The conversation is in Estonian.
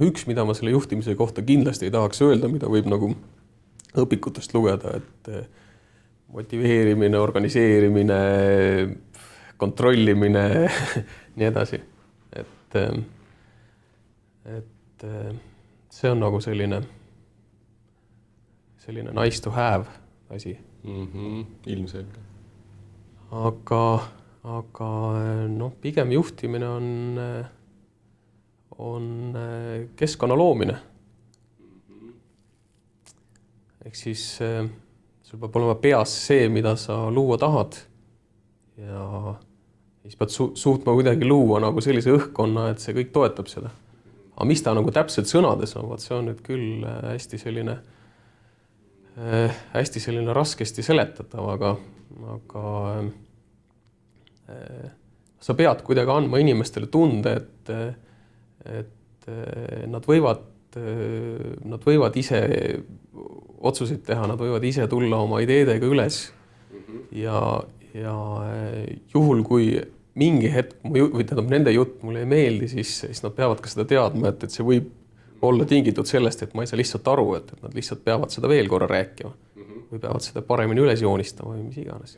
üks, mida ma selle juhtimise kohta kindlasti ei tahaks öelda, mida võib nagu õpikutest lugeda, et motiveerimine, organiseerimine, kontrollimine, nii edasi. Et see on nagu selline nice to have asi. Ilmselge. Aga pigem juhtimine on keskkonna loomine. Ehk siis sul peab olema peas see, mida sa luua tahad ja siis pead suutma kuidagi luua nagu sellise õhkkonna, et see kõik toetab seda. Aga mis ta nagu täpselt sõnades on, see on nüüd küll hästi selline raskesti seletatav, aga sa pead kuidagi andma inimestele tunde, et nad võivad ise otsuseid teha, nad võivad ise tulla oma ideedega üles ja juhul, kui mingi hetk nende jutt mulle ei meeldi, siis nad peavad ka seda teadma, et see võib olla tingitud sellest, et ma ei saa lihtsalt aru, et nad lihtsalt peavad seda veel korra rääkima või peavad seda paremini üles joonistama või mis iganes.